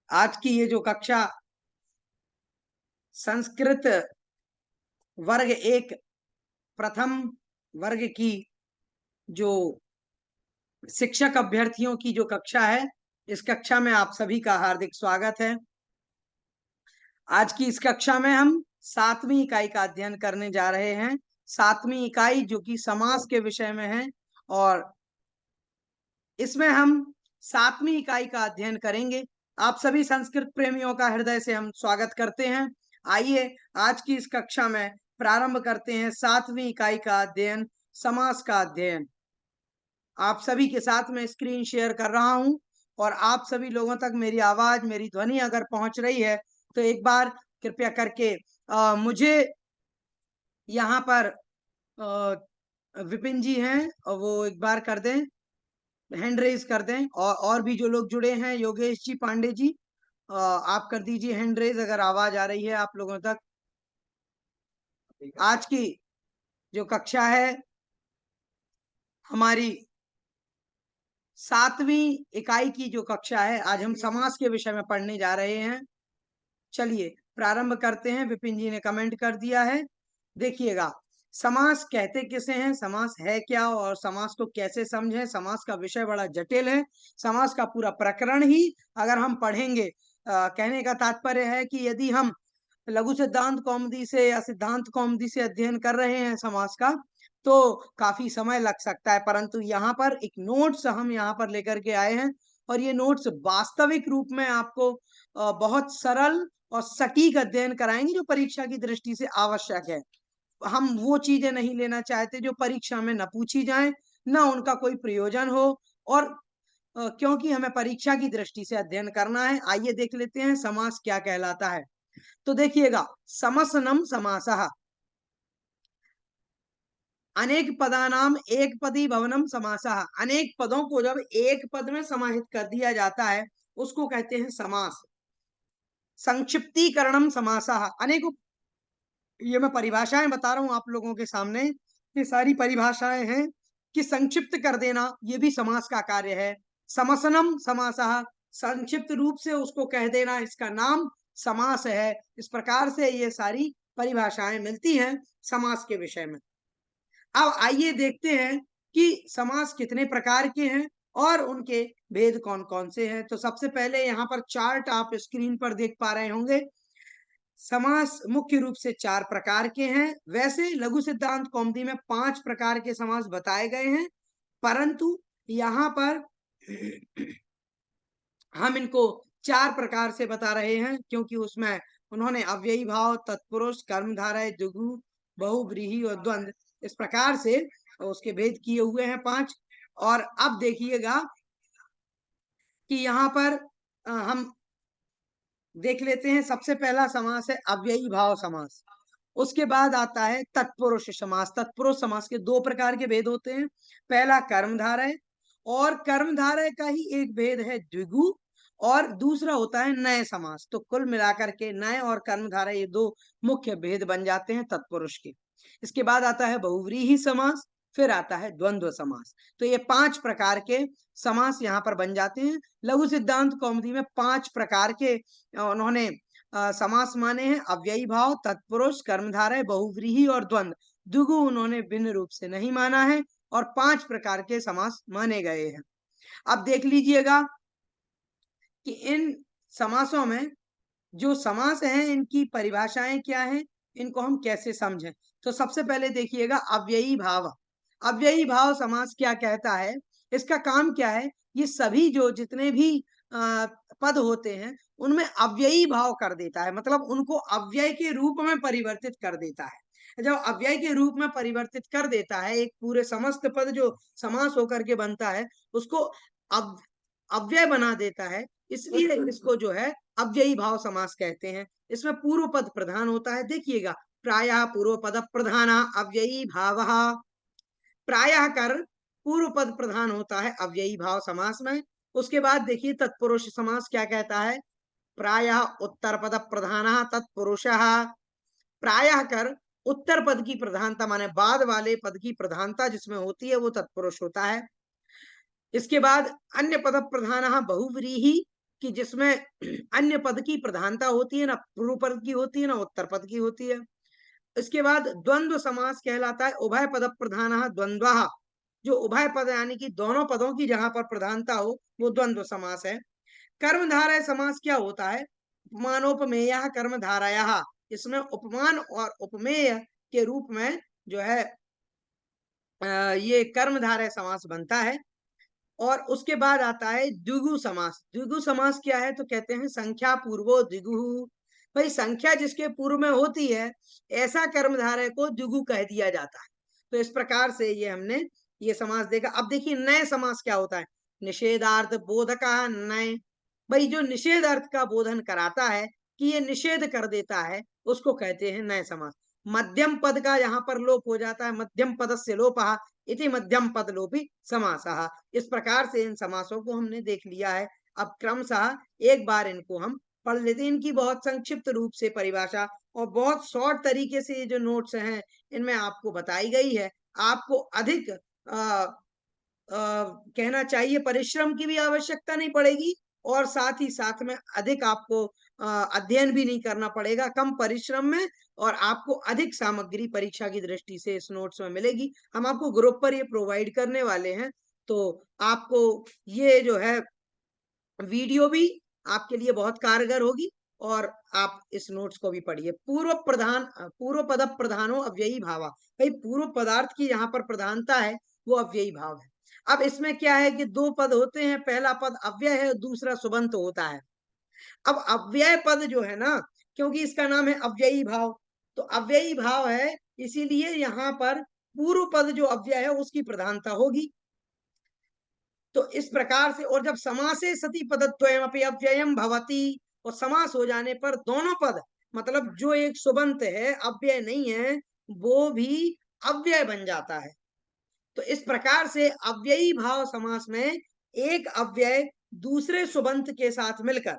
आज की ये जो कक्षा संस्कृत वर्ग एक प्रथम वर्ग की जो शिक्षक अभ्यर्थियों की जो कक्षा है, इस कक्षा में आप सभी का हार्दिक स्वागत है। आज की इस कक्षा में हम 7वीं इकाई का अध्ययन करने जा रहे हैं। 7वीं इकाई जो कि समास के विषय में है और इसमें हम 7वीं इकाई का अध्ययन करेंगे। आप सभी संस्कृत प्रेमियों का हृदय से हम स्वागत करते हैं। आइए आज की इस कक्षा में प्रारंभ करते हैं 7वीं इकाई का अध्ययन, समास का अध्ययन। आप सभी के साथ में स्क्रीन शेयर कर रहा हूं और आप सभी लोगों तक मेरी आवाज, मेरी ध्वनि अगर पहुंच रही है तो एक बार कृपया करके मुझे यहाँ पर विपिन जी हैं और वो एक बार कर दें, हैंड रेज कर दें। और भी जो लोग जुड़े हैं, योगेश जी, पांडे जी, आप कर दीजिए हैंड रेज अगर आवाज आ रही है आप लोगों तक। आज की जो कक्षा है हमारी 7वीं इकाई की जो कक्षा है, आज हम समास के विषय में पढ़ने जा रहे हैं। चलिए प्रारंभ करते हैं। विपिन जी ने कमेंट कर दिया है। देखिएगा, समास कहते किसे हैं, समास है क्या और समास को कैसे समझें। समास का विषय बड़ा जटिल है। समास का पूरा प्रकरण ही अगर हम पढ़ेंगे, कहने का तात्पर्य है कि यदि हम लघु सिद्धांत कौमुदी से या सिद्धांत कौमुदी से अध्ययन कर रहे हैं समास का, तो काफी समय लग सकता है। परंतु यहाँ पर एक नोट्स हम यहाँ पर लेकर के आए हैं और ये नोट्स वास्तविक रूप में आपको बहुत सरल और सटीक अध्ययन कराएंगे जो परीक्षा की दृष्टि से आवश्यक है। हम वो चीजें नहीं लेना चाहते जो परीक्षा में न पूछी जाए, न उनका कोई प्रयोजन हो, और क्योंकि हमें परीक्षा की दृष्टि से अध्ययन करना है। आइए देख लेते हैं समास क्या कहलाता है। तो देखिएगा, समसनम समासः, अनेक पदानाम एक पदी भवनम समासः। अनेक पदों को जब एक पद में समाहित कर दिया जाता है उसको कहते हैं समास। संक्षिप्तीकरणम समासः, अनेकों, ये मैं परिभाषाएं बता रहा हूं आप लोगों के सामने, ये सारी परिभाषाएं हैं कि संक्षिप्त कर देना ये भी समास का कार्य है। समसनम समासः, संक्षिप्त रूप से उसको कह देना, इसका नाम समास है। इस प्रकार से ये सारी परिभाषाएं मिलती हैं समास के विषय में। अब आइए देखते हैं कि समास कितने प्रकार के हैं और उनके भेद कौन कौन से हैं। तो सबसे पहले यहाँ पर चार्ट आप स्क्रीन पर देख पा रहे होंगे। समास मुख्य रूप से 4 प्रकार के हैं। वैसे लघु सिद्धांत कौमुदी में 5 प्रकार के समास बताए गए हैं, परंतु यहाँ पर हम इनको 4 प्रकार से बता रहे हैं क्योंकि उसमें उन्होंने अव्ययी भाव, तत्पुरुष, कर्मधारय, द्विगु, बहुव्रीहि और द्वंद्व, इस प्रकार से उसके भेद किए हुए हैं 5। और अब देखिएगा कि यहाँ पर हम देख लेते हैं। सबसे पहला समास है अव्ययी भाव समास। उसके बाद आता है तत्पुरुष समास। तत्पुरुष समास के 2 प्रकार के भेद होते हैं। पहला कर्मधारय, और कर्मधारय का ही एक भेद है द्विगु, और दूसरा होता है नए समास। तो कुल मिलाकर के नए और कर्मधारय ये 2 मुख्य भेद बन जाते हैं तत्पुरुष के। इसके बाद आता है बहुव्रीहि समास, फिर आता है द्वंद्व समास। तो ये 5 प्रकार के समास यहाँ पर बन जाते हैं। लघु सिद्धांत कौमुदी में 5 प्रकार के उन्होंने समास माने हैं। अव्ययी भाव, तत्पुरुष, कर्मधारय, बहुव्रीहि और द्वंद्व। द्विगु उन्होंने भिन्न रूप से नहीं माना है और 5 प्रकार के समास माने गए हैं। अब देख लीजिएगा कि इन समासों में जो समास हैं इनकी परिभाषाएं क्या हैं, इनको हम कैसे समझें। तो सबसे पहले देखिएगा अव्ययी भाव। अव्ययी भाव समास क्या कहता है, इसका काम क्या है, ये सभी जो जितने भी पद होते हैं उनमें अव्ययी भाव कर देता है, मतलब उनको अव्यय के रूप में परिवर्तित कर देता है। जब अव्यय के रूप में परिवर्तित कर देता है, एक पूरे समस्त पद जो समास होकर के बनता है उसको अव्यय बना देता है, इसलिए इसको जो है अव्ययी भाव समास कहते हैं। इसमें पूर्व पद प्रधान होता है। देखिएगा, प्रायः पूर्व पद प्रधान अव्ययी भाव, प्रायः कर पूर्व पद प्रधान होता है अव्ययी भाव समास में। उसके बाद देखिए तत्पुरुष समास क्या कहता है, प्रायः उत्तर पद प्रधान तत्पुरुषः। प्रायः कर उत्तर पद की प्रधानता, माने बाद वाले पद की प्रधानता जिसमें होती है वो तत्पुरुष होता है। इसके बाद अन्य पद प्रधान बहुव्रीहि कि जिसमें अन्य पद की प्रधानता होती है, ना पूर्व पद की होती है, ना उत्तर पद की होती है। इसके बाद द्वंद्व समास कहलाता है उभय पद प्रधान द्वंद्व, जो उभय पद यानी कि दोनों पदों की जहां पर प्रधानता हो वो द्वंद्व समास है। कर्मधारय समास क्या होता है? उपमानोपमेय कर्मधारय, इसमें उपमान और उपमेय के रूप में जो है ये कर्मधारय समास बनता है। और उसके बाद आता है द्विगु समास। द्विगु समास क्या है? तो कहते हैं संख्या पूर्वो द्विगु, भाई संख्या जिसके पूर्व में होती है ऐसा कर्मधारय को द्विगु कह दिया जाता है। तो इस प्रकार से ये हमने ये समास देखा। अब देखिए नए समास क्या होता है? निषेधार्थ बोधका नय, भाई जो निषेध अर्थ का बोधन कराता है कि ये निषेध कर देता है उसको कहते हैं नए समास। मध्यम पद का यहाँ पर लोप हो जाता है, मध्यम पदस्य लोपः इति मध्यम पद लोपी समासः। इस प्रकार से इन समासों को हमने देख लिया है। अब क्रमशः एक बार इनको हम पढ़ लेते हैं। इनकी बहुत संक्षिप्त रूप से परिभाषा और बहुत शॉर्ट तरीके से ये जो नोट्स हैं इनमें आपको बताई गई है। आपको अधिक कहना चाहिए परिश्रम की भी आवश्यकता नहीं पड़ेगी और साथ ही साथ में अधिक आपको अध्ययन भी नहीं करना पड़ेगा, कम परिश्रम में, और आपको अधिक सामग्री परीक्षा की दृष्टि से इस नोट्स में मिलेगी। हम आपको ग्रुप पर ये प्रोवाइड करने वाले हैं, तो आपको ये जो है वीडियो भी आपके लिए बहुत कारगर होगी और आप इस नोट्स को भी पढ़िए। पूर्व पद प्रधानो अव्ययी भावा, भाई पूर्व पदार्थ की यहाँ पर प्रधानता है वो अव्ययी भाव है। अब इसमें क्या है कि दो पद होते हैं, पहला पद अव्यय है, दूसरा सुबंत होता है। अब अव्यय पद जो है ना, क्योंकि इसका नाम है अव्ययी भाव, तो अव्ययी भाव है इसीलिए यहाँ पर पूर्व पद जो अव्यय है उसकी प्रधानता होगी। तो इस प्रकार से, और जब समासे सति पदद्वयमपि अव्ययम भवति, और समास हो जाने पर दोनों पद, मतलब जो एक सुबंत है अव्यय नहीं है वो भी अव्यय बन जाता है। तो इस प्रकार से अव्ययी भाव समास में एक अव्यय दूसरे सुबंत के साथ मिलकर,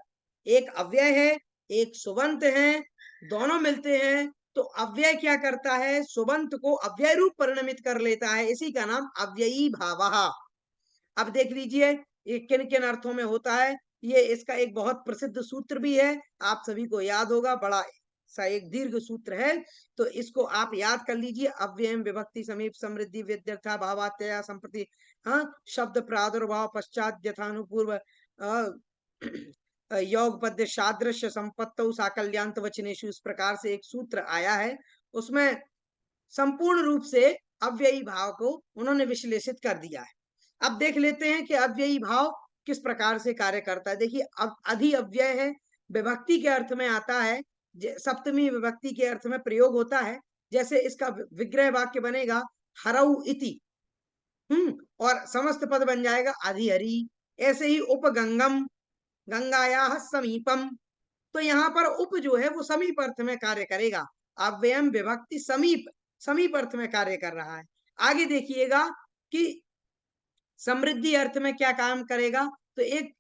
एक अव्यय है एक सुबंत है, दोनों मिलते हैं तो अव्यय क्या करता है? सुबंत को अव्यय रूप परिणमित कर लेता है, इसी का नाम अव्ययी भावः। अब देख लीजिए ये किन किन अर्थों में होता है। ये इसका एक बहुत प्रसिद्ध सूत्र भी है, आप सभी को याद होगा, बड़ा सा एक दीर्घ सूत्र है, तो इसको आप याद कर लीजिए। अव्ययम विभक्ति समीप समृद्धि व्यत्यर्था भावात्यया संप्रति, हाँ, शब्द प्रादुर्भाव पश्चात यथानुपूर्व योग पद्य सादृश्य संपत्तौ साकल्यांत वचनेषु, इस प्रकार से एक सूत्र आया है। उसमें संपूर्ण रूप से अव्ययी भाव को उन्होंने विश्लेषित कर दिया है। अब देख लेते हैं कि अव्ययी भाव किस प्रकार से कार्य करता है। देखिए अब अधि अव्यय है, विभक्ति के अर्थ में आता है, सप्तमी विभक्ति के अर्थ में प्रयोग होता है। जैसे इसका विग्रह वाक्य बनेगा हरऊ इति, और समस्त पद बन जाएगा अधिहरि। ऐसे ही उपगंगम, गंगाया समीपम, तो यहाँ पर उप जो है वो समीप अर्थ में कार्य करेगा। अव्ययम विभक्ति समीप, समीप अर्थ में कार्य कर रहा है। आगे देखिएगा कि समृद्धि अर्थ में क्या काम करेगा, तो एक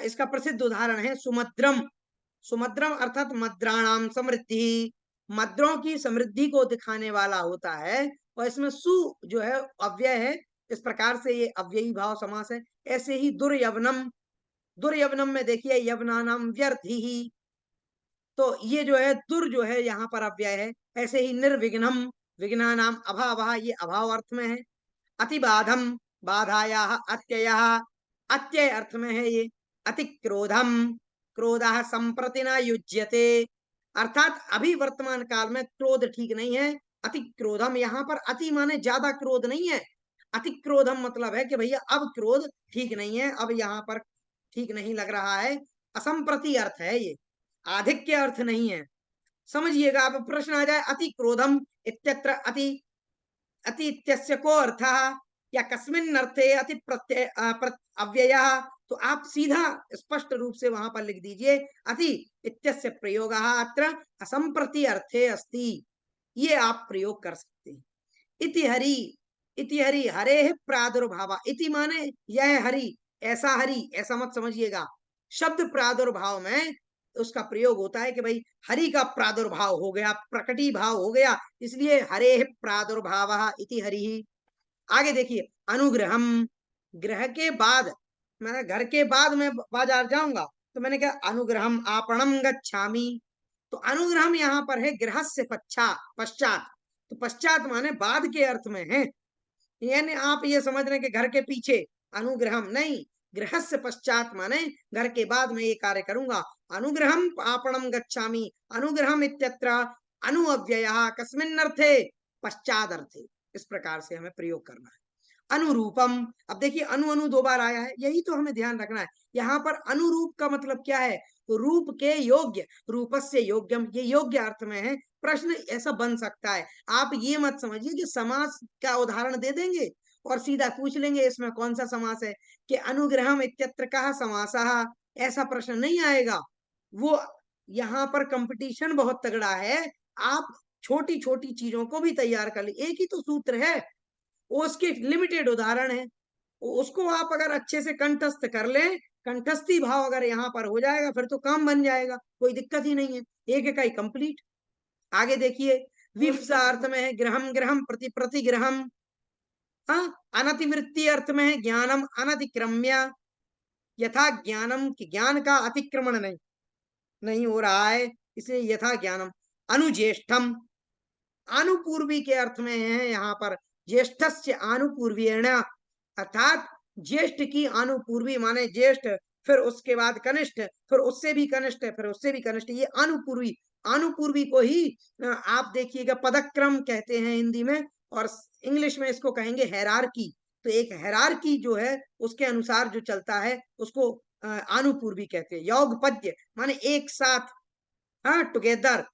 इसका प्रसिद्ध उदाहरण है सुमद्रम। सुमद्रम अर्थात मद्राणाम समृद्धि, मद्रों की समृद्धि को दिखाने वाला होता है, और इसमें सु जो है अव्यय है, इस प्रकार से ये अव्ययी भाव समास है। ऐसे ही दुर्यवनम, दुर्यवनम में देखिए यवनानाम व्यर्थी, तो ये जो है दुर जो है यहाँ पर अव्यय है। ऐसे ही निर्विघ्नम, विघ्नानाम अभावः, ये अभाव अर्थ में है। अतिबाधम, बाधाया अत्ययः, अत्यय अर्थ में है ये। अतिक्रोधम, क्रोधः संप्रति न युज्यते, अर्थात अभी वर्तमान काल में क्रोध ठीक नहीं है। अतिक्रोधम, यहाँ पर अति माने ज्यादा क्रोध नहीं है, अतिक्रोधम मतलब है कि भैया अब क्रोध ठीक नहीं है, अब यहाँ पर ठीक नहीं लग रहा है। असंप्रति अर्थ है ये, आधिक्य अर्थ नहीं है, समझिएगा। अब प्रश्न आ जाए अति क्रोधम इत्यत्र अति, अति इत्यस्य को अर्थः, या कस्मिन् अर्थे अति प्रत्यय अव्ययः, तो आप सीधा स्पष्ट रूप से वहां पर लिख दीजिए अति इत्यस्य प्रयोगः अत्र असंप्रति अर्थे अस्ति, ये आप प्रयोग कर सकते हैं। इति हरि, इति हरि हरेः प्रादुर्भाव, इति माने यह हरि, ऐसा हरि, ऐसा मत समझिएगा। शब्द प्रादुर्भाव में उसका प्रयोग होता है कि भाई हरि का प्रादुर्भाव हो गया, प्रकटी भाव हो गया, इसलिए हरेः प्रादुर्भावः इति हरिः। आगे देखिए अनुग्रहम, ग्रह के बाद, मैं घर के बाद मैं बाजार जाऊंगा तो मैंने कहा अनुग्रहम आपणम गच्छामि, तो अनुग्रहम यहाँ पर है गृहस्य पश्चात, तो पश्चात माने बाद के अर्थ में है, यानी आप ये समझ रहे हैं कि घर के पीछे, अनुग्रहम नहीं, गृहस्य पश्चात माने घर के बाद मैं ये कार्य करूंगा। अनुग्रहम आपणम गच्छामि, अनुग्रहम इत्यत्र अनु अव्ययः कस्मिन् अर्थे, पश्चाद अर्थे, इस प्रकार से हमें प्रयोग करना है। अनुरूपम, अब देखिए अनु अनु दो बार आया है, यही तो हमें ध्यान रखना है। यहाँ पर अनुरूप का मतलब क्या है, तो रूप के योग्य, रूपस्य योग्यम, ये योग्य अर्थ में है। प्रश्न ऐसा बन सकता है, आप ये मत समझिए कि समास का उदाहरण दे देंगे और सीधा पूछ लेंगे इसमें कौन सा समास है, कि अनुग्रहम इत्यत्र कहा समासः, ऐसा प्रश्न नहीं आएगा। वो यहाँ पर कंपटीशन बहुत तगड़ा है, आप छोटी छोटी चीजों को भी तैयार कर ले, एक ही तो सूत्र है, उसके लिमिटेड उदाहरण है, उसको आप अगर अच्छे से कंठस्थ कर लें, कंठस्थी भाव अगर यहाँ पर हो जाएगा फिर तो काम बन जाएगा, कोई दिक्कत ही नहीं है, एक इकाई कंप्लीट। आगे देखिए, विप्सा अर्थ में है ग्रहम ग्रहम प्रति प्रतिग्रहम, हाँ, अनतिवृत्ति अर्थ में है ज्ञानम अनतिक्रम्य, यथा ज्ञानम की ज्ञान का अतिक्रमण नहीं हो रहा है, इसलिए यथा ज्ञानम। अनुज्येष्ठम, आनुपूर्वी के अर्थ में है यहाँ पर, ज्येष्ठस्य आनुपूर्वेण, अर्थात ज्येष्ठ की आनुपूर्वी माने ज्येष्ठ, फिर उसके बाद कनिष्ठ, फिर उससे भी कनिष्ठ, फिर उससे भी कनिष्ठ, ये आनुपूर्वी। आनुपूर्वी को ही आप देखिएगा पदक्रम कहते हैं हिंदी में, और इंग्लिश में इसको कहेंगे हैरार्की। तो एक हैरार्की जो है उसके अनुसार जो चलता है उसको आनुपूर्वी कहते हैं। योग पद्य माने एक साथ, हाँ, टुगेदर।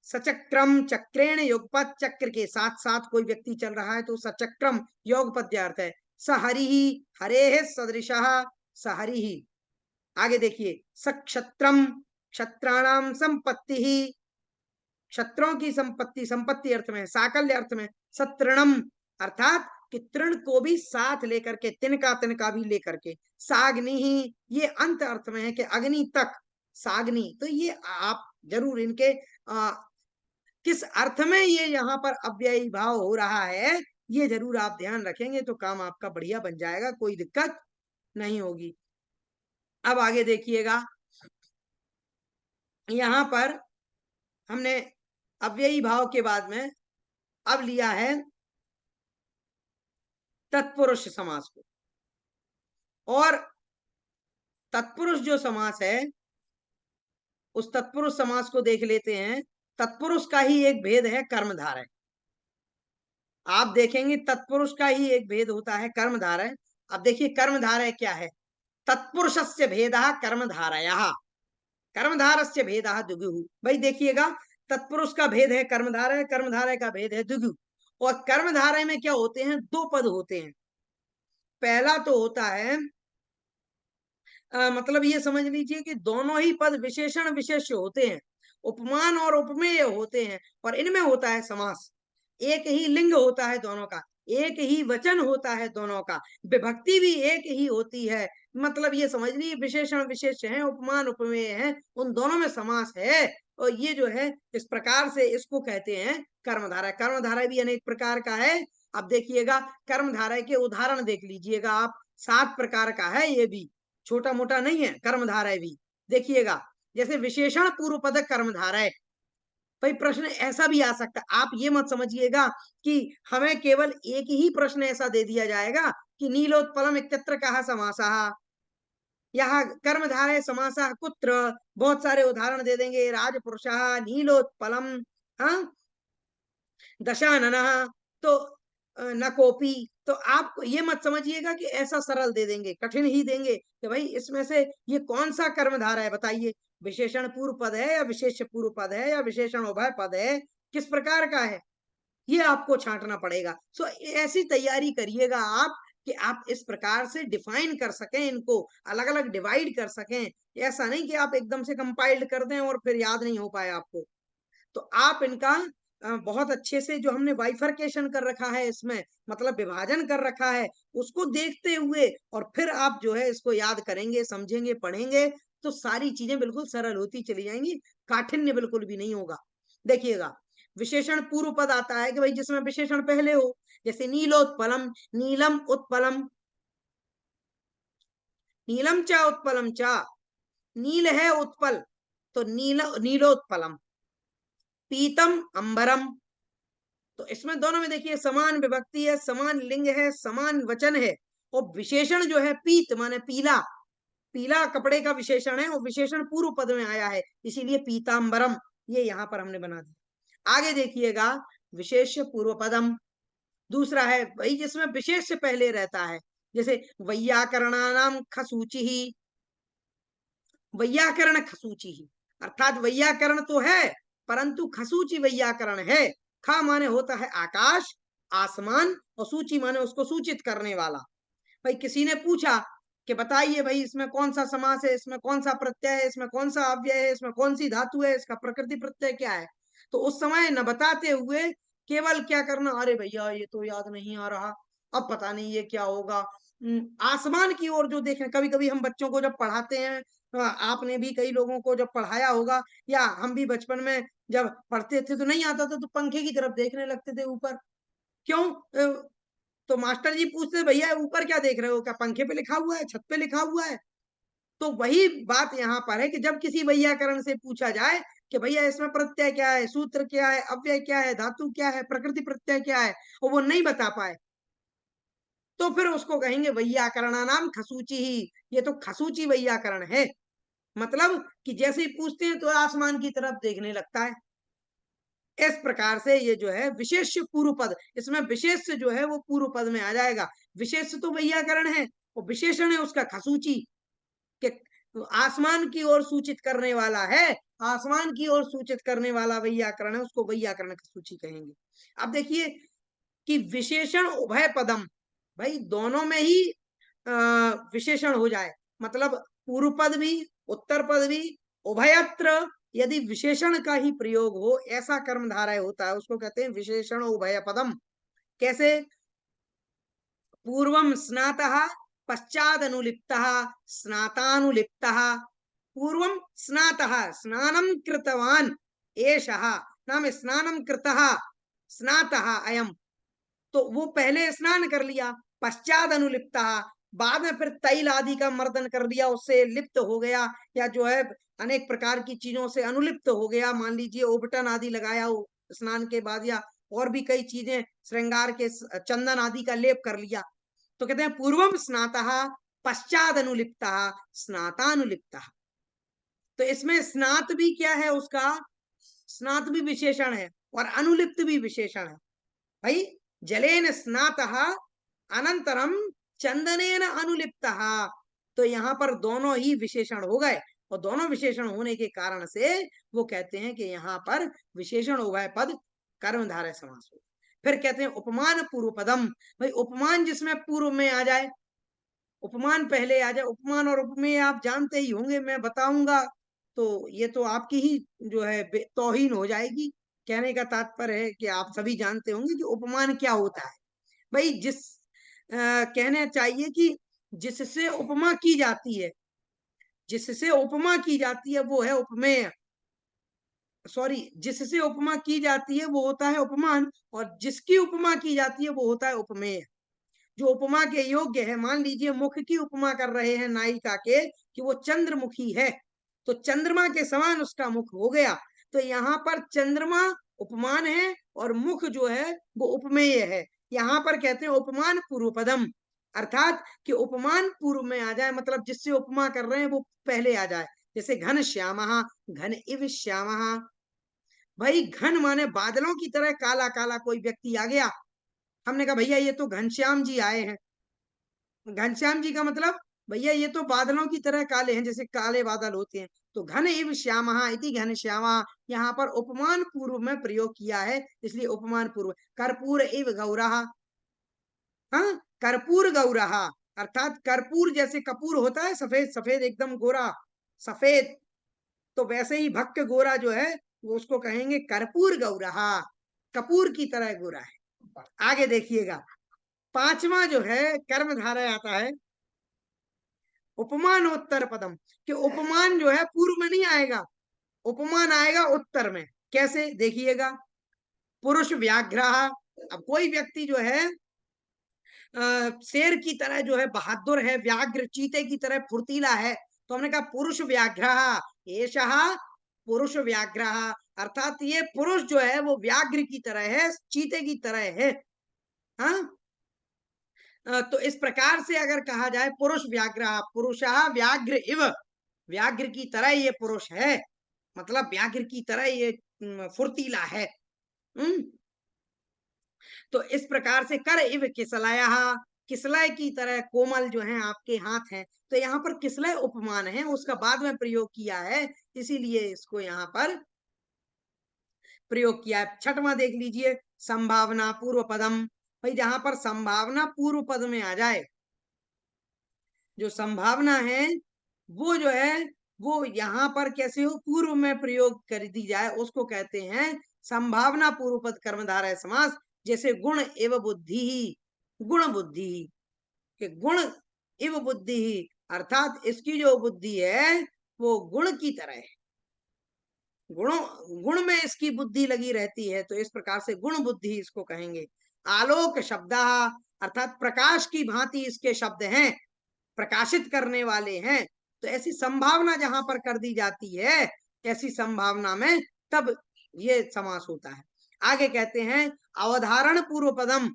सचक्रम, चक्रेण युगपत, चक्र के साथ साथ कोई व्यक्ति चल रहा है तो सचक्रम योग पद्यार्थ है। सहरि, हरे सदृशः, सहरि। आगे देखिए, सक्षत्रम, क्षत्राणाम संपत्ति, क्षत्रों की संपत्ति, संपत्ति अर्थ में, साकल्य अर्थ में। सत्रणम, अर्थात कि तृण को भी साथ लेकर के, तिनका तिनका भी लेकर के। साग्नि ही, ये अंत अर्थ में है कि अग्नि तक, साग्नि। तो ये आप जरूर इनके किस अर्थ में ये यहाँ पर अव्ययी भाव हो रहा है, ये जरूर आप ध्यान रखेंगे तो काम आपका बढ़िया बन जाएगा, कोई दिक्कत नहीं होगी। अब आगे देखिएगा, यहाँ पर हमने अव्ययी भाव के बाद में अब लिया है तत्पुरुष समास को, और तत्पुरुष जो समास है उस तत्पुरुष समास को देख लेते हैं। तत्पुरुष का ही एक भेद है कर्मधारय, आप देखेंगे तत्पुरुष का ही एक भेद होता है कर्मधारय। अब देखिए कर्मधारय क्या है, तत्पुरुषस्य भेदः कर्मधारयः, कर्मधारस्य भेदः द्विगुः। भाई देखिएगा, तत्पुरुष का भेद है कर्मधारय, कर्मधारय का भेद है द्विगु। और कर्मधारय में क्या होते हैं, दो पद होते हैं। पहला तो होता है मतलब ये समझ लीजिए कि दोनों ही पद विशेषण विशेष्य होते हैं, उपमान और उपमेय होते हैं, और इनमें होता है समास। एक ही लिंग होता है दोनों का, एक ही वचन होता है दोनों का, विभक्ति भी एक ही होती है। मतलब ये समझ लीजिए विशेषण विशेष्य है, उपमान उपमेय है, उन दोनों में समास है। और ये जो है इस प्रकार से इसको कहते हैं कर्मधारय। कर्मधारय भी अनेक प्रकार का है। अब देखिएगा कर्मधारय के उदाहरण देख लीजिएगा आप, 7 प्रकार का है, ये भी छोटा मोटा नहीं है कर्मधारय भी। देखिएगा, जैसे विशेषण पूर्व पद कर्मधारय, भाई प्रश्न ऐसा भी आ सकता है, आप ये मत समझिएगा कि हमें केवल एक ही प्रश्न ऐसा दे दिया जाएगा कि नीलोत्पलम इत्यत्र कहा समासः, यहाँ कर्मधारय समासः कुत्र, बहुत सारे उदाहरण दे देंगे, राजपुरुषः, नीलोत्पलम, हाँ, दशाननः, तो न कोपी। तो आप ये मत समझिएगा कि ऐसा सरल दे देंगे, कठिन ही देंगे कि भाई इसमें से ये कौन सा कर्मधारय है बताइए, विशेषण पूर्व पद है या विशेष पूर्व पद है या विशेषण उभय पद है, किस प्रकार का है, ये आपको छांटना पड़ेगा। सो ऐसी तैयारी करिएगा आप कि आप इस प्रकार से डिफाइन कर सकें, इनको अलग अलग डिवाइड कर सकें। ऐसा नहीं कि आप एकदम से कंपाइल्ड कर दें और फिर याद नहीं हो पाए आपको। तो आप इनका बहुत अच्छे से, जो हमने बाइफरकेशन कर रखा है इसमें, मतलब विभाजन कर रखा है, उसको देखते हुए और फिर आप जो है इसको याद करेंगे, समझेंगे, पढ़ेंगे, तो सारी चीजें बिल्कुल सरल होती चली जाएंगी, काठिन्य बिल्कुल भी नहीं होगा। देखिएगा, विशेषण पूर्व पद आता है कि भाई जिसमें विशेषण पहले हो, जैसे नीलोत्पलम, नीलम उत्पलम, नीलम चा उत्पलम चा, नील है उत्पल, तो नीलोत्पलम। पीतम अंबरम, तो इसमें दोनों में देखिए समान विभक्ति है, समान लिंग है, समान वचन है, और विशेषण जो है पीत माने पीला, पीला कपड़े का विशेषण है, और विशेषण पूर्व पद में आया है, इसीलिए पीतांबरम ये यहाँ पर हमने बना दिया। आगे देखिएगा, विशेष्य पूर्व पदम, दूसरा है वही जिसमें विशेष पहले रहता है, जैसे वैयाकरणानाम खसूची ही, वैयाकरण खसूची ही, अर्थात वैयाकरण तो है परंतु खसूची वैयाकरण है। खा माने होता है आकाश, आसमान, और सूची माने उसको सूचित करने वाला। भाई किसी ने पूछा कि बताइए भाई इसमें कौन सा समास है, इसमें कौन सा प्रत्यय है, इसमें कौन सा अव्यय है, इसमें कौन सी धातु है, इसका प्रकृति प्रत्यय क्या है, तो उस समय न बताते हुए केवल क्या करना, अरे भैया ये तो याद नहीं आ रहा, अब पता नहीं ये क्या होगा। आसमान की ओर जो देखें, कभी कभी हम बच्चों को जब पढ़ाते हैं, आपने भी कई लोगों को जब पढ़ाया होगा, या हम भी बचपन में जब पढ़ते थे तो नहीं आता था तो पंखे की तरफ देखने लगते थे ऊपर, क्यों? तो मास्टर जी पूछते भैया ऊपर क्या देख रहे हो, क्या पंखे पे लिखा हुआ है, छत पे लिखा हुआ है? तो वही बात यहाँ पर है कि जब किसी वैयाकरण से पूछा जाए कि भैया इसमें प्रत्यय क्या है, सूत्र क्या है, अव्यय क्या है, धातु क्या है, प्रकृति प्रत्यय क्या है, और वो नहीं बता पाए, तो फिर उसको कहेंगे वैयाकरणा नाम खसूची ही, ये तो खसूची वैयाकरण है। मतलब कि जैसे ही पूछते हैं तो आसमान की तरफ देखने लगता है। इस प्रकार से ये जो है विशेष पूर्व पद, इसमें विशेष जो है वो पूर्व पद में आ जाएगा। विशेष तो वैयाकरण है, और विशेषण है उसका खसूची, कि आसमान की ओर सूचित करने वाला है, आसमान की ओर सूचित करने वाला वैयाकरण है, उसको वैयाकरण खसूची कहेंगे। अब देखिए कि विशेषण उभय पदम, भाई दोनों में ही विशेषण हो जाए, मतलब पूर्व पद भी उत्तर पद भी उभयत्र यदि विशेषण का ही प्रयोग हो, ऐसा कर्मधारय होता है, उसको कहते हैं विशेषण उभय पदम। कैसे? पूर्वम स्नातः पश्चादनुलिप्तः स्नातानुलिप्तः, पूर्वम स्नातः स्नानं कृतवान् एषः, नाम स्नानं कृतः स्नातः अयम, तो वो पहले स्नान कर लिया, पश्चात अनुलिप्तः, बाद में फिर तैल आदि का मर्दन कर लिया, उससे लिप्त हो गया, या जो है अनेक प्रकार की चीजों से अनुलिप्त हो गया, मान लीजिए ओबटन आदि लगाया हो स्नान के बाद, या और भी कई चीजें श्रृंगार के चंदन आदि का लेप कर लिया, तो कहते हैं पूर्वम स्नातः पश्चात अनुलिप्तः स्नातानुलिप्तः। तो इसमें स्नात भी क्या है उसका, स्नात भी विशेषण है और अनुलिप्त भी विशेषण है। भाई जलेन स्नातः अनंतरम चंदनेन अनुलिप्तः, तो यहाँ पर दोनों ही विशेषण हो गए, और दोनों विशेषण होने के कारण से वो कहते हैं कि यहाँ पर विशेषण उभय पद कर्मधारय समास हो। फिर कहते हैं उपमान पूर्व पदम, भाई उपमान जिसमें पूर्व में आ जाए, उपमान पहले आ जाए, उपमान और उपमेय आप जानते ही होंगे, मैं बताऊंगा तो ये तो आपकी ही जो है तौहीन हो जाएगी। कहने का तात्पर्य है कि आप सभी जानते होंगे कि उपमान क्या होता है। भाई कहना चाहिए कि जिससे उपमा की जाती है, जिससे उपमा की जाती है वो है उपमेय, सॉरी, जिससे उपमा की जाती है वो होता है उपमान, और जिसकी उपमा की जाती है वो होता है उपमेय। जो उपमा के योग्य है, मान लीजिए मुख की उपमा कर रहे हैं नायिका के कि वो चंद्रमुखी है, तो चंद्रमा के समान उसका मुख हो गया, तो यहाँ पर चंद्रमा उपमान है और मुख जो है वो उपमेय है। यहाँ पर कहते हैं उपमान पूर्व पदम, अर्थात कि उपमान पूर्व में आ जाए, मतलब जिससे उपमा कर रहे हैं वो पहले आ जाए। जैसे घन श्यामः, घन इव श्यामः, भाई घन माने बादलों की तरह काला काला कोई व्यक्ति आ गया, हमने कहा भैया ये तो घनश्याम जी आए हैं। घनश्याम जी का मतलब भैया ये तो बादलों की तरह काले हैं, जैसे काले बादल होते हैं, तो घन इव श्यामः इति घन श्यामा, यहाँ पर उपमान पूर्व में प्रयोग किया है, इसलिए उपमान पूर्व। कर्पूर इव गौरः, हाँ, कर्पूर गौरः, अर्थात कर्पूर जैसे कपूर होता है सफेद सफेद एकदम गोरा सफेद, तो वैसे ही भक्त गोरा जो है वो उसको कहेंगे कर्पूर गौरः, कपूर की तरह गोरा है। आगे देखिएगा, पांचवा जो है कर्मधारय आता है उपमानोत्तर पदम, कि उपमान जो है पूर्व में नहीं आएगा, उपमान आएगा उत्तर में। कैसे? देखिएगा, पुरुष व्याघ्र, अब कोई व्यक्ति जो है शेर की तरह जो है बहादुर है, व्याघ्र चीते की तरह फुर्तीला है, तो हमने कहा पुरुष व्याघ्रः, एषः पुरुष व्याघ्रः, अर्थात ये पुरुष जो है वो व्याघ्र की तरह है, चीते की तरह है। हाँ, तो इस प्रकार से अगर कहा जाए पुरुष व्याघ्रः, पुरुषः व्याघ्र इव, व्याघ्र की तरह ये पुरुष है, मतलब व्याघ्र की तरह ये फुर्तीला है। तो इस प्रकार से कर इव किसलयः, किसलय की तरह कोमल जो है आपके हाथ हैं। तो यहाँ पर किसलय उपमान है, उसका बाद में प्रयोग किया है, इसीलिए इसको यहाँ पर प्रयोग किया है। छठवां देख लीजिए, संभावना पूर्व पदम। भाई जहां पर संभावना पूर्व पद में आ जाए, जो संभावना है वो जो है वो यहाँ पर कैसे हो, पूर्व में प्रयोग कर दी जाए, उसको कहते हैं संभावना पूर्व पद कर्मधारय समास। जैसे गुण एवं बुद्धि ही, गुण बुद्धि ही, कि गुण इव बुद्धि ही, अर्थात इसकी जो बुद्धि है वो गुण की तरह है, गुणों गुण में इसकी बुद्धि लगी रहती है, तो इस प्रकार से गुण बुद्धि इसको कहेंगे। आलोक शब्द, अर्थात प्रकाश की भांति इसके शब्द हैं, प्रकाशित करने वाले हैं। तो ऐसी संभावना जहां पर कर दी जाती है, ऐसी संभावना में तब ये समास होता है। आगे कहते हैं अवधारण पूर्व पदम।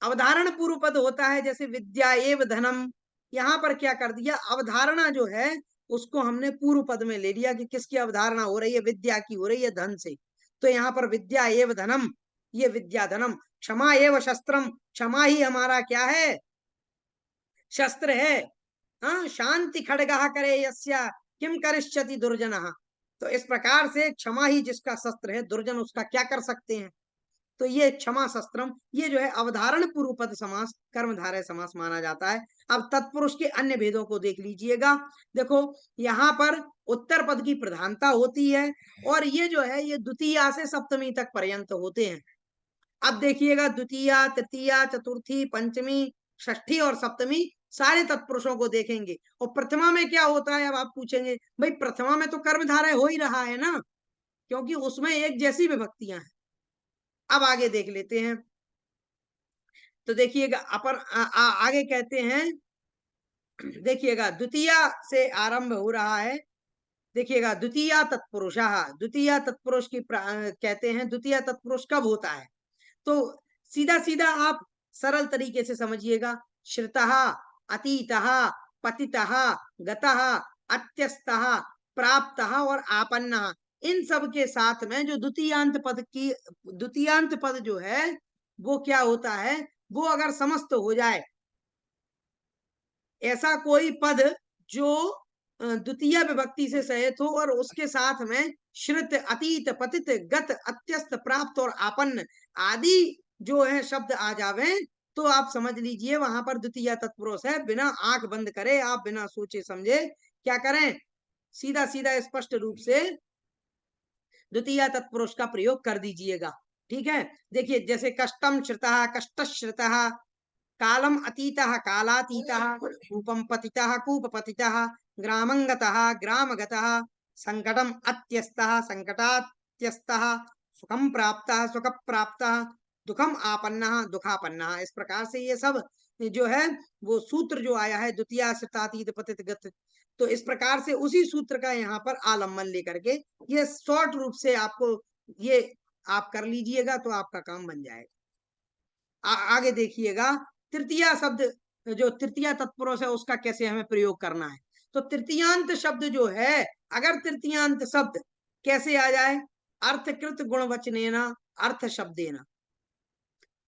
अवधारण पूर्व पद होता है जैसे विद्या एव धनम, यहाँ पर क्या कर दिया, अवधारणा जो है उसको हमने पूर्व पद में ले लिया कि किसकी अवधारणा हो रही है, विद्या की हो रही है, धन से। तो यहाँ पर विद्या एव धनम, ये विद्या धनम। क्षमा एव शस्त्रम, क्षमा ही हमारा क्या है, शस्त्र है। हाँ, शांति खड़गः करे यस्य किम करिष्यति दुर्जनः। तो इस प्रकार से क्षमा ही जिसका शस्त्र है, दुर्जन उसका क्या कर सकते हैं। तो ये क्षमा शस्त्रम, ये जो है अवधारण पूर्व पद समास कर्मधारय समास माना जाता है। अब तत्पुरुष के अन्य भेदों को देख लीजिएगा। देखो यहाँ पर उत्तर पद की प्रधानता होती है, और ये जो है ये द्वितीया से सप्तमी तक पर्यंत होते हैं। अब देखिएगा द्वितीया, तृतीया, चतुर्थी, पंचमी, षष्ठी और सप्तमी सारे तत्पुरुषों को देखेंगे। और प्रथमा में क्या होता है, अब आप पूछेंगे भाई प्रथमा में तो कर्मधारय हो ही रहा है ना, क्योंकि उसमें एक जैसी विभक्तियां हैं। अब आगे देख लेते हैं, तो देखिएगा अपन आगे कहते हैं, देखिएगा द्वितीया से आरंभ हो रहा है। देखिएगा द्वितीया तत्पुरुषः, द्वितीया तत्पुरुष की कहते हैं, द्वितीया तत्पुरुष कब होता है, तो सीधा सीधा आप सरल तरीके से समझिएगा। श्रुतः, अतीतः, पतितः, गतः, अत्यस्तः, प्राप्तः और आपन्नः, इन सब के साथ में जो द्वितीयांत पद की, द्वितीयांत पद जो है वो क्या होता है, वो अगर समस्त हो जाए, ऐसा कोई पद जो द्वितीय विभक्ति से सहित हो और उसके साथ में श्रुत, अतीत, पतित, गत, अत्यस्त, प्राप्त और आपन्न आदि जो है शब्द आ जावे, तो आप समझ लीजिए वहां पर द्वितीय तत्पुरुष है। बिना आंख बंद करे, आप बिना सोचे समझे क्या करें, सीधा सीधा स्पष्ट रूप से द्वितीय तत्पुरुष का प्रयोग कर दीजिएगा। ठीक है, देखिए जैसे कष्टम श्रुतः, कष्ट श्रुतः, कालम अतीतः, कालातीतः, कूपम पतितः, कूपपतितः, ग्रामं गतः, ग्रामगतः, संकटम अत्यस्तः, संकटात्यस्तः, सुखम प्राप्तः, सुख प्राप्तः, दुखम आपन्नः, दुखापन्नः। इस प्रकार से ये सब जो है वो सूत्र जो आया है द्वितीय श्रुतातीत पतित गत, तो इस प्रकार से उसी सूत्र का यहाँ पर आलम्बन लेकर के ये शॉर्ट रूप से आपको ये आप कर लीजिएगा तो आपका काम बन जाएगा। आगे देखिएगा तृतीय शब्द, जो तृतीय तत्पुरुष है उसका कैसे हमें प्रयोग करना है। तो तृतीयांत शब्द जो है, अगर तृतीयांत शब्द कैसे आ जाए, अर्थकृत गुणवचनेना, अर्थ शब्देना।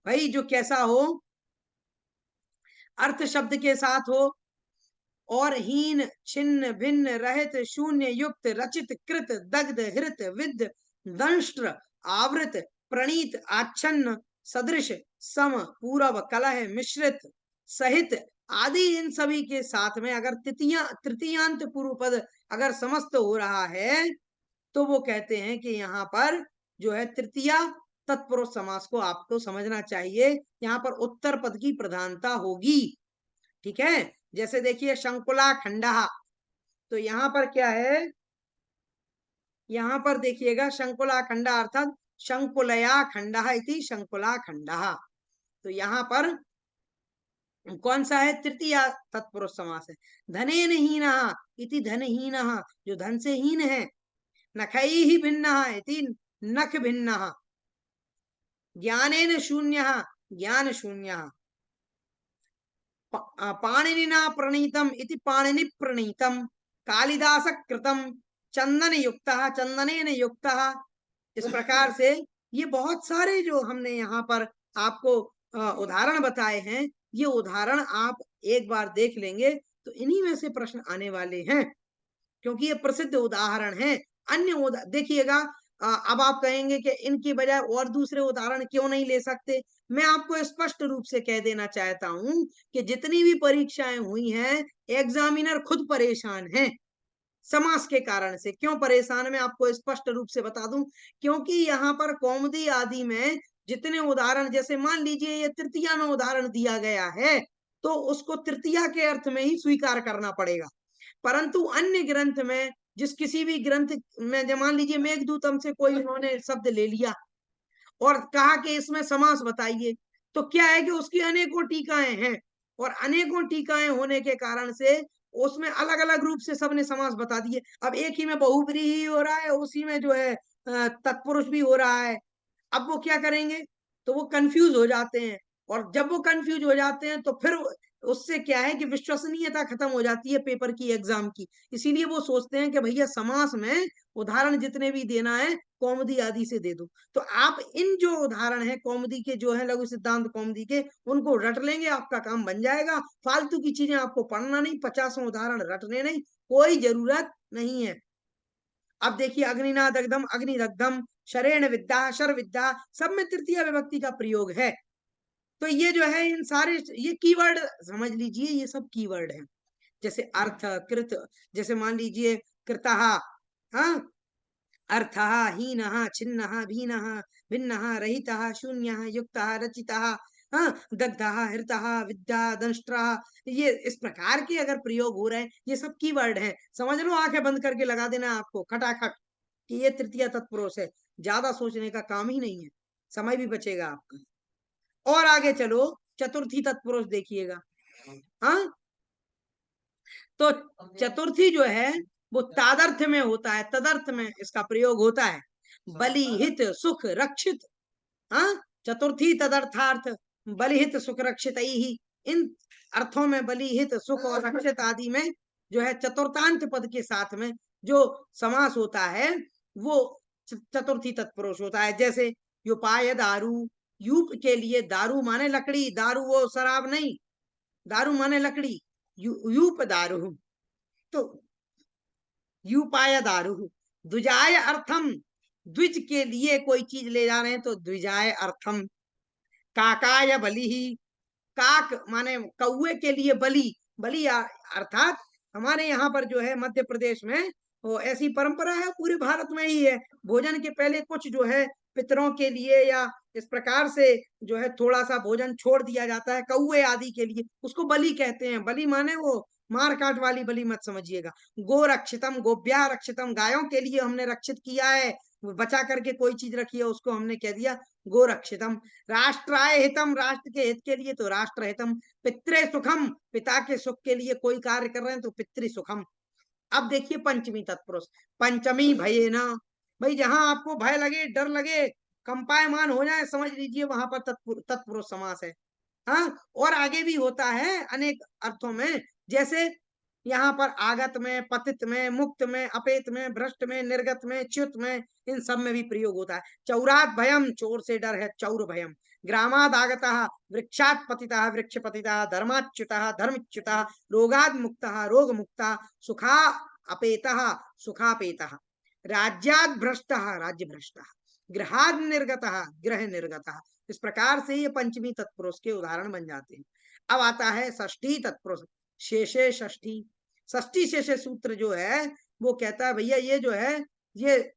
भाई जो कैसा हो, अर्थ शब्द के साथ हो, और हीन, छिन्न, भिन्न, रहित, शून्य, युक्त, रचित, कृत, दग्ध, हृत, विद, दंष्ट्र, आवृत, प्रणीत, आच्छन्न, सदृश, सम, पूरब, कलह, मिश्रित, सहित आदि, इन सभी के साथ में अगर तृतीयांत पूर्व पद अगर समस्त हो रहा है, तो वो कहते हैं कि यहाँ पर जो है तृतीया तत्पुरुष समास को आपको समझना चाहिए, यहाँ पर उत्तर पद की प्रधानता होगी। ठीक है, जैसे देखिए शंकुला खंडा, तो यहाँ पर क्या है, यहाँ पर देखिएगा शंकुला खंडा अर्थात शंकुलया खंडा इति शंकुला खंडा। तो यहाँ पर कौन सा है? तृतीया तत्पुरुष समास है। धनेन हीनः इति धनहीनः, जो धन से हीन है। नखैः भिन्नः इति नख भिन्नः। ज्ञानेन शून्यः, ज्ञान शून्यः। पाणिनिना प्रणीतम इति पाणिनि प्रणीतम। कालिदास कृतम। चंदन युक्तः, चंदनेन युक्तः। इस प्रकार से ये बहुत सारे जो हमने यहाँ पर आपको उदाहरण बताए हैं, ये उदाहरण आप एक बार देख लेंगे तो इन्हीं में से प्रश्न आने वाले हैं, क्योंकि ये प्रसिद्ध उदाहरण है। अन्य देखिएगा, अब आप कहेंगे कि इनकी बजाय और दूसरे उदाहरण क्यों नहीं ले सकते? मैं आपको स्पष्ट रूप से कह देना चाहता हूं कि जितनी भी परीक्षाएं हुई हैं, एग्जामिनर खुद परेशान है समास के कारण से। क्यों परेशान? मैं आपको स्पष्ट रूप से बता दूं, क्योंकि यहाँ पर कौमुदी आदि में जितने उदाहरण, जैसे मान लीजिए ये तृतीया में उदाहरण दिया गया है, तो उसको तृतीया के अर्थ में ही स्वीकार करना पड़ेगा। परंतु अन्य ग्रंथ में, जिस किसी भी ग्रंथ में, जब मान लीजिए मेघदूतम से कोई उन्होंने शब्द ले लिया और कहा कि इसमें समास बताइए, तो क्या है कि उसकी अनेकों टीकाएं हैं, और अनेकों टीकाएं होने के कारण से उसमें अलग अलग रूप से सबने समास बता दिए। अब एक ही में बहुब्रीहि हो रहा है, उसी में जो है तत्पुरुष भी हो रहा है। अब वो क्या करेंगे? तो वो कंफ्यूज हो जाते हैं, और जब वो कंफ्यूज हो जाते हैं तो फिर उससे क्या है कि विश्वसनीयता खत्म हो जाती है पेपर की, एग्जाम की। इसीलिए वो सोचते हैं कि भैया समास में उदाहरण जितने भी देना है कौमुदी आदि से दे दो। तो आप इन जो उदाहरण है कौमुदी के, जो है लघु सिद्धांत कौमुदी के, उनको रट लेंगे, आपका काम बन जाएगा। फालतू की चीजें आपको पढ़ना नहीं, 50 उदाहरण रटने नहीं, कोई जरूरत नहीं है। अब देखिए, अग्निनाद दग्धम, अग्निदग्धम, शरेण विद्या, शर विद्या, सब में तृतीय विभक्ति का प्रयोग है। तो ये जो है, इन सारे ये कीवर्ड समझ लीजिए, ये सब कीवर्ड है। जैसे अर्थ, कृत, जैसे मान लीजिए कृतः, हाँ, अर्थः, हीनः, छिन्नः, भीनः, भिन्नः, रहितः, शून्यः, युक्तः, रचितः, हाँ, दग्धः, हृतः, विद्या, दंष्ट्रः, ये इस प्रकार के अगर प्रयोग हो रहे हैं, ये सब कीवर्ड हैं। समझ लो, आंखें बंद करके लगा देना आपको खटाखट कि ये तृतीय तत्पुरुष है। ज्यादा सोचने का काम ही नहीं है, समय भी बचेगा आपका। और आगे चलो, चतुर्थी तत्पुरुष देखिएगा। हाँ, तो चतुर्थी जो है वो तादर्थ में होता है, तदर्थ में इसका प्रयोग होता है। बलि, हित, सुख, रक्षित। हाँ, चतुर्थी तदर्थार्थ, बलिहित सुख रक्षित ही, इन अर्थों में बलि, हित, सुख और रक्षित आदि में जो है चतुर्थांत पद के साथ में जो समास होता है वो चतुर्थी तत्पुरुष होता है। जैसे युपाय दारू, यूप के लिए दारू माने लकड़ी, दारू वो शराब नहीं, दारू माने लकड़ी, यूप दारू। तो यूपाय दारू। द्विजाय अर्थम, द्विज के लिए कोई चीज ले जा रहे हैं तो द्विजाय अर्थम। काकाय बलि, काक माने कौए के लिए बलि, बलि अर्थात हमारे यहाँ पर जो है मध्य प्रदेश में वो ऐसी परंपरा है, पूरे भारत में ही है, भोजन के पहले कुछ जो है पितरों के लिए या इस प्रकार से जो है थोड़ा सा भोजन छोड़ दिया जाता है कौए आदि के लिए, उसको बलि कहते हैं। बलि माने वो मार काट वाली बलि मत समझिएगा। गो रक्षितम, गोभ्या रक्षितम, गायों के लिए हमने रक्षित किया है, बचा करके कोई चीज रखी है उसको हमने कह दिया गो रक्षितम। राष्ट्राय हितम, राष्ट्र के हित के लिए तो राष्ट्र हितम। पितृ सुखम, पिता के सुख के लिए कोई कार्य कर रहे हैं तो पितृ सुखम। अब देखिए पंचमी तत्पुरुष, पंचमी भये न, भाई जहां आपको भय लगे, डर लगे, कंपायमान हो जाए, समझ लीजिए वहां पर तत्पुरुष समास है। हाँ, और आगे भी होता है अनेक अर्थों में, जैसे यहाँ पर आगत में, पतित में, मुक्त में, अपेत में, भ्रष्ट में, निर्गत में, च्युत में, इन सब में भी प्रयोग होता है। चौरात भयम, चोर से डर है, चौर भयम। ग्रामाद आगतः, वृक्षात पतितः, वृक्ष पतितः, धर्माच्युतः, धर्मच्युतः, रोगाद मुक्तः, रोग मुक्तः, सुखा अपेतः, सुखापेतः, राज्याद भ्रष्टः, राज्य भ्रष्टः, गृहाद निर्गतः, गृह निर्गतः। इस प्रकार से ये पंचमी तत्पुरुष के उदाहरण बन जाते हैं। अब आता है षष्ठी तत्पुरुष, शेषे षष्ठी। षष्ठी शेषे सूत्र जो है वो कहता है भैया ये जो है, ये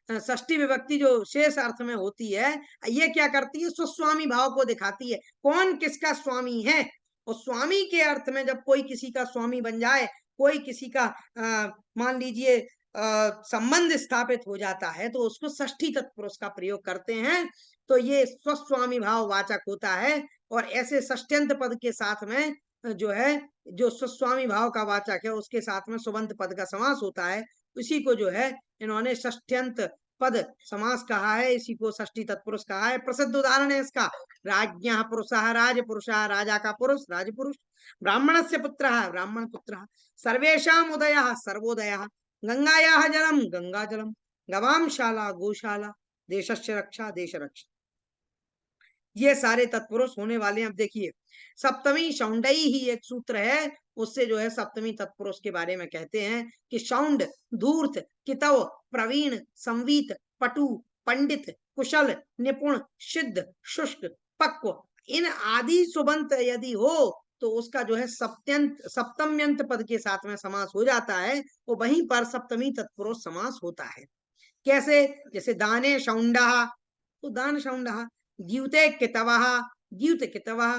षष्ठी विभक्ति जो शेष अर्थ में होती है, ये क्या करती है? स्वस्वामी भाव को दिखाती है, कौन किसका स्वामी है। और स्वामी के अर्थ में जब कोई किसी का स्वामी बन जाए, कोई किसी का मान लीजिए संबंध स्थापित हो जाता है, तो उसको षष्ठी तत्पुरुष का प्रयोग करते हैं। तो ये स्वस्वामी भाव वाचक होता है, और ऐसे षष्ट्यंत पद के साथ में जो है, जो स्वस्वामी भाव का वाचक है उसके साथ में सुबंत पद का समास होता है, उसी को जो है इन्होंने षष्ट्यंत पद समास कहा है, इसी को षष्ठी तत्पुरुष कहा है। प्रसिद्ध उदाहरण है इसका, राज्ञः पुरुषः राजपुरुषः, राजा का पुरुष राजपुरुष, ब्राह्मणस्य पुत्रः ब्राह्मण पुत्रः, सर्वेषाम् उदयः सर्वोदयः, गंगायाः जलम गंगा जलम, गवाम शाला गौशाला, देशस्य रक्षा देश रक्षा, ये सारे तत्पुरुष होने वाले हैं। अब देखिए सप्तमी शौंडई ही एक सूत्र है, उससे जो है सप्तमी तत्पुरुष के बारे में कहते हैं कि शौंड धूर्त कितव प्रवीण संवीत पटु पंडित कुशल निपुण सिद्ध शुष्क पक्व, इन आदि सुबंत यदि हो तो उसका जो है सप्तम्यंत पद के साथ में समास हो जाता है, वो वहीं पर सप्तमी तत्पुरुष समास होता है। कैसे? जैसे दाने शौंडा, तो दान शौंडा, द्यूते कितवः द्यूत कितवः,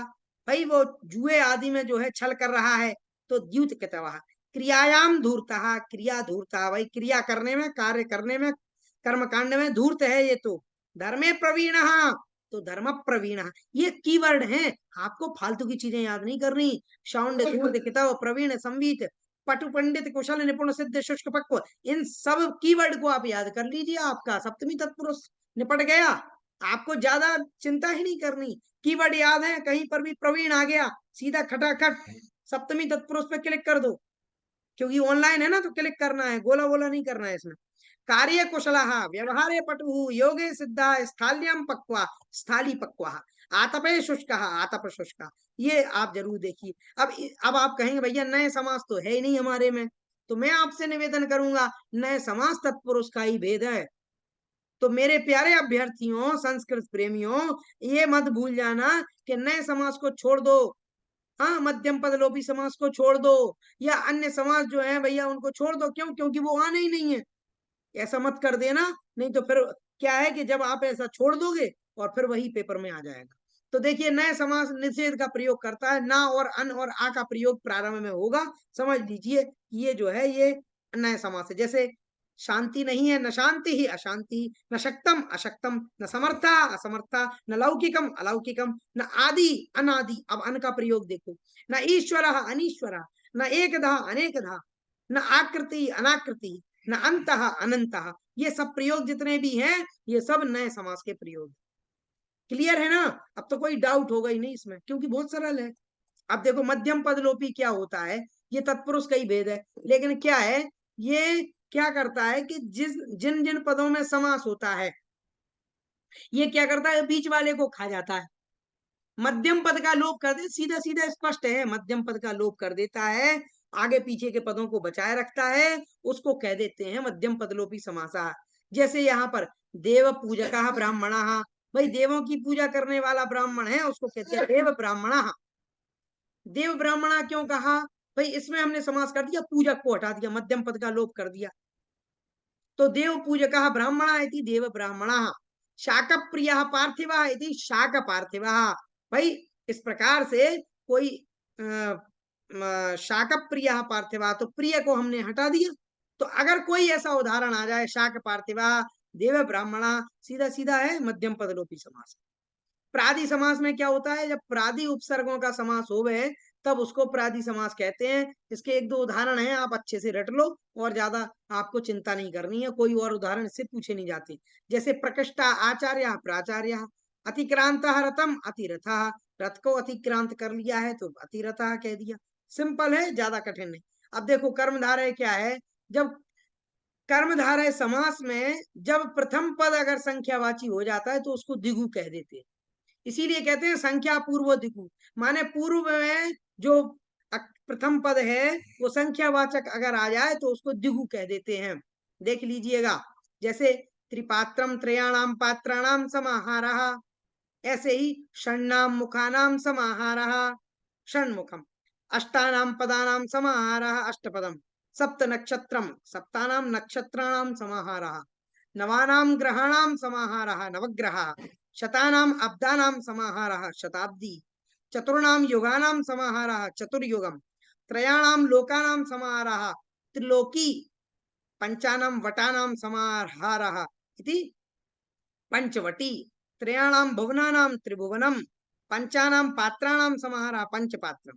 भाई वो जुए आदि में जो है छल कर रहा है तो द्यूत कितवः, क्रियायाम धूर्तः क्रिया धूर्तः, भाई क्रिया करने में कार्य करने में कर्म कांड में धूर्त है ये तो, धर्मे प्रवीणः तो धर्म प्रवीणः, ये कीवर्ड हैं, आपको फालतू की चीजें याद नहीं करनी। शौंड धूर्त कितव प्रवीण संवीत पटु पंडित कुशल निपुण सिद्ध शुष्क पक्व, इन सब कीवर्ड को आप याद कर लीजिए, आपका सप्तमी तत्पुरुष निपट गया, आपको ज्यादा चिंता ही नहीं करनी। कीवर्ड याद है, कहीं पर भी प्रवीण आ गया सीधा खटाखट सप्तमी तत्पुरुष पे क्लिक कर दो, क्योंकि ऑनलाइन है ना तो क्लिक करना है, गोला गोला नहीं करना है इसमें। कार्य कुशलः व्यवहारे पटुः योगे सिद्धा स्थाल्यम पक्वा स्थाली पक्वा, आतपे शुष्कः आतप शुष्का, ये आप जरूर देखिए। अब आप कहेंगे भैया नए समास तो है ही नहीं हमारे में, तो मैं आपसे निवेदन करूंगा नए समास तत्पुरुष का ही भेद है। तो मेरे प्यारे अभ्यर्थियों संस्कृत प्रेमियों, ये मत भूल जाना कि नए समास को छोड़ दो, हाँ मध्यम पद लोपी समास को छोड़ दो, या अन्य समास जो है भैया उनको छोड़ दो, क्यों? क्योंकि वो आने ही नहीं है। ऐसा मत कर देना, नहीं तो फिर क्या है कि जब आप ऐसा छोड़ दोगे और फिर वही पेपर में आ जाएगा। तो देखिए नए समास निषेध का प्रयोग करता है, ना और अन और आ का प्रयोग प्रारंभ में होगा, समझ लीजिए ये जो है ये नए समास है। जैसे शांति नहीं है, न शांति ही अशांति, न शक्तम अशक्तम, न समर्था असमर्था, न लौकिकम अलौकिकम, न आदि अनादि, अब अन का प्रयोग देखो, न ईश्वर अनीश्वर, न एकधा अनेकधा, न आकृति अनाकृति, न अंतः अनंतः, ये सब प्रयोग जितने भी हैं ये सब नए समास के प्रयोग। क्लियर है ना? अब तो कोई डाउट होगा ही नहीं इसमें, क्योंकि बहुत सरल है। अब देखो मध्यम पद लोपी क्या होता है, ये तत्पुरुष का ही भेद है, लेकिन क्या है ये क्या करता है कि जिन जिन पदों में समास होता है ये क्या करता है, बीच वाले को खा जाता है। मध्यम पद का लोप कर दे, सीधा सीधा स्पष्ट है, मध्यम पद का लोप कर देता है, आगे पीछे के पदों को बचाए रखता है, उसको कह देते हैं मध्यम पदलोपी समासा। जैसे यहाँ पर देव पूजक ब्राह्मण, भाई देवों की पूजा करने वाला ब्राह्मण है उसको कहते हैं देव ब्राह्मण। देव ब्राह्मणा क्यों कहा? भाई इसमें हमने समास कर दिया, पूजक को हटा दिया, मध्यम पद का लोप कर दिया, तो देव पूजक ब्राह्मणा इति देव ब्राह्मणा, शाक प्रिय पार्थिव इति शाक पार्थिव, भाई इस प्रकार से कोई शाक प्रिय पार्थिव, तो प्रिय को हमने हटा दिया, तो अगर कोई ऐसा उदाहरण आ जाए शाक पार्थिवा देव ब्राह्मणा, सीधा सीधा है मध्यम पदलोपी समास। प्रादि समास में क्या होता है, जब प्रादि उपसर्गों का समास हो गए तब उसको प्रादि समास कहते हैं। इसके एक दो उदाहरण हैं, आप अच्छे से रट लो, और ज्यादा आपको चिंता नहीं करनी है, कोई और उदाहरण इससे पूछे नहीं जाते। जैसे प्रकृष्टा आचार्य प्राचार्य, अतिक्रांत रथम अतिरथ, रथ को अतिक्रांत कर लिया है तो अतिरथ कह दिया, सिंपल है, ज्यादा कठिन नहीं। अब देखो कर्मधारय क्या है, जब कर्मधारय समास में जब प्रथम पद अगर संख्यावाची हो जाता है तो उसको द्विगु कह देते हैं, इसीलिए कहते हैं संख्या पूर्व दिगु, माने पूर्व में जो प्रथम पद है वो संख्यावाचक अगर आ जाए तो उसको दिगु कह देते हैं। देख लीजिएगा, जैसे त्रिपात्रम त्रयाणाम पात्राणाम समाहारः, ऐसे ही षण्णाम मुखानाम समाहारः षण्मुखम, अष्टानाम पदानाम समाहारः अष्टपदम, सप्त नक्षत्रम सप्तानाम नक्षत्राणाम समाहारः, नवानाम ग्रहाणाम समाहारः नवग्रहः, शतानाम अब्दानाम समाहारः शताब्दी, चतुर्णाम युगानाम समाहारः चतुर्युगम, त्रयाणाम लोकानाम समाहारः त्रिलोकी, पंचानाम वटानाम समाहारः इति पंचवटी, त्रयाणाम भुवनानाम त्रिभुवनम, पंचानाम पात्राणाम समाहारः पंच पात्रम।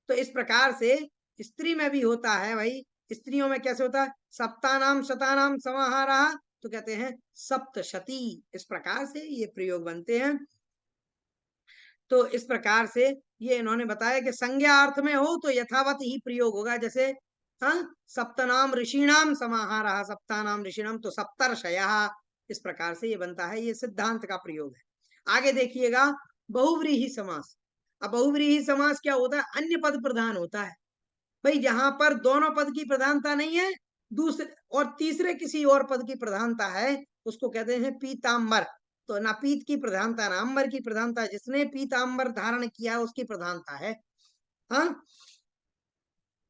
तो इस प्रकार से स्त्री में भी होता है भाई, स्त्रियों में कैसे होता है, सप्तानाम शतानाम समाहारः, तो कहते हैं सप्तशती। इस प्रकार से ये प्रयोग बनते हैं। तो इस प्रकार से ये इन्होंने बताया कि संज्ञा अर्थ में हो तो यथावत ही प्रयोग होगा। जैसे हाँ, सप्तनाम ऋषिणाम समाहारः, सप्तानाम ऋषिणाम तो सप्तर्षयः। इस प्रकार से ये बनता है, ये सिद्धांत का प्रयोग है। आगे देखिएगा बहुव्रीहि समास। अब बहुव्रीहि समास क्या होता है, अन्य पद प्रधान होता है भाई, जहां पर दोनों पद की प्रधानता नहीं है, दूसरे और तीसरे किसी और पद की प्रधानता है, उसको कहते हैं पीताम्बर। तो ना पीत की प्रधानता ना अंबर की प्रधानता, जिसने पीताम्बर धारण किया उसकी प्रधानता है। हाँ,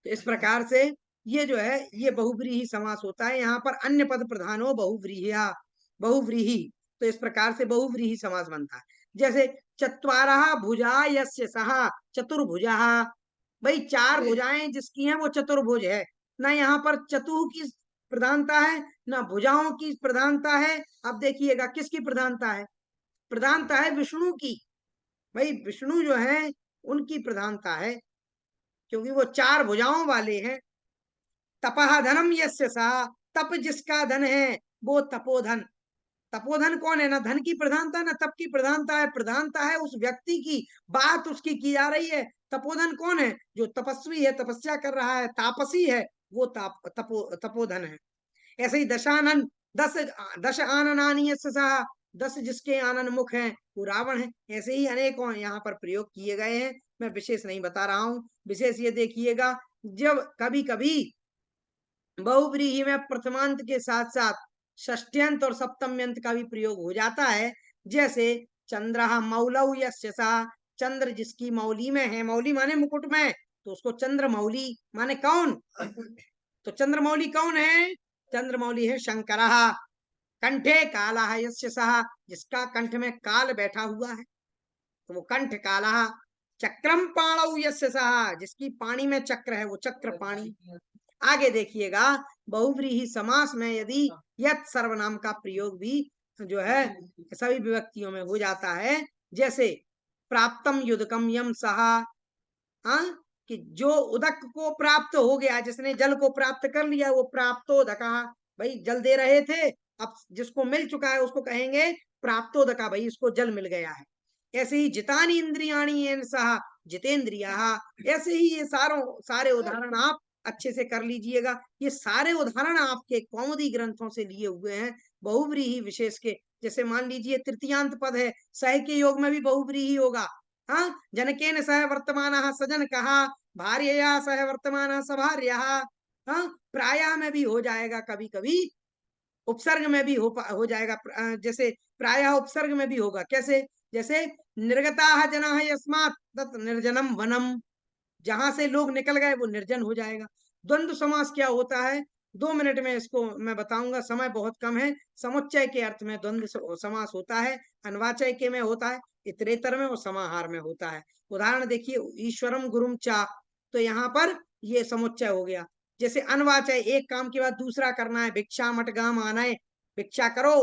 तो इस प्रकार से ये जो है ये बहुव्रीहि समास होता है। यहाँ पर अन्य पद प्रधान हो बहुव्रीहिया, बहुव्रीहि, तो इस प्रकार से बहुव्रीहि समास बनता है। जैसे चत्वारः भुजा यस्य सः चतुर्भुजः, भाई चार भुजाएं जिसकी हैं वो चतुर्भुज है। ना यहाँ पर चतुः की प्रधानता है ना भुजाओं की प्रधानता है। अब देखिएगा किसकी प्रधानता है, प्रधानता है विष्णु की। भाई विष्णु जो है उनकी प्रधानता है, क्योंकि वो चार भुजाओं वाले हैं। तपः धनम यस्य सा, तप जिसका धन है वो तपोधन। तपोधन कौन है, ना धन की प्रधानता ना तप की प्रधानता है, प्रधानता है उस व्यक्ति की, बात उसकी की जा रही है। तपोधन कौन है, जो तपस्वी है, तपस्या कर रहा है, तापसी है, वो तपोधन है। ऐसे ही दशानन, दस दश आननानि यस्य सः, 10 जिसके आनन मुख हैं वो रावण है। ऐसे ही अनेकों यहाँ पर प्रयोग किए गए हैं, मैं विशेष नहीं बता रहा हूँ। विशेष ये देखिएगा, जब कभी कभी बहुव्रीहि में प्रथमांत के साथ साथ षष्ट्यंत और सप्तम्यंत का भी प्रयोग हो जाता है। जैसे चंद्रः मौलौ यस्य सः, चंद्र जिसकी मौली में है, मौली माने मुकुट में, तो उसको चंद्रमौली माने कौन, तो चंद्रमौली कौन है, चंद्रमौली है शंकरः। कंठे कालः यस्य सः, जिसका कंठ में काल बैठा हुआ है तो वो कंठ कालः। चक्रम पाणौ यस्य सः, जिसकी पानी में चक्र है वो चक्र पाणी। आगे देखिएगा बहुव्रीहि समास में यदि यत् सर्वनाम का प्रयोग भी जो है सभी विभक्तियों में हो जाता है। जैसे प्राप्तम युदकम यम सहा, हाँ, कि जो उदक को प्राप्त हो गया, जिसने जल को प्राप्त कर लिया वो प्राप्तोदका। भाई जल दे रहे थे, अब जिसको मिल चुका है उसको कहेंगे प्राप्तोदका, भाई इसको जल मिल गया है। ऐसे ही जितानी इंद्रियाणी येन सह जितेंद्रिया। ऐसे ही ये सारे उदाहरण आप अच्छे से कर लीजिएगा। ये सारे उदाहरण आपके कौमुदी ग्रंथों से लिए हुए हैं बहुव्रीहि विशेष के। जैसे मान लीजिए तृतीयांत पद है, सह के योग में भी बहुव्रीहि होगा। हाँ, जनकेन सह वर्तमानः सजन कहा, भार्यया सह वर्तमानः सभार्यः। हाँ, प्रायः में भी हो जाएगा, कभी कभी उपसर्ग में भी हो जाएगा। जैसे प्रायः उपसर्ग में भी होगा। कैसे, जैसे निर्गताः जनाः यस्मात् तत् निर्जनम वनम, जहां से लोग निकल गए वो निर्जन हो जाएगा। द्वंद्व समास क्या होता है, 2 मिनट में इसको मैं बताऊंगा, समय बहुत कम है। समुच्चय के अर्थ में द्वंद्व समास होता है, अनवाचय के में होता है, इतरेतर में और समाहार में होता है। उदाहरण देखिए, ईश्वरम गुरुम चा, तो यहाँ पर ये समुच्चय हो गया। जैसे अनवाचय, एक काम के बाद दूसरा करना है, भिक्षा मटगाम आना है, भिक्षा करो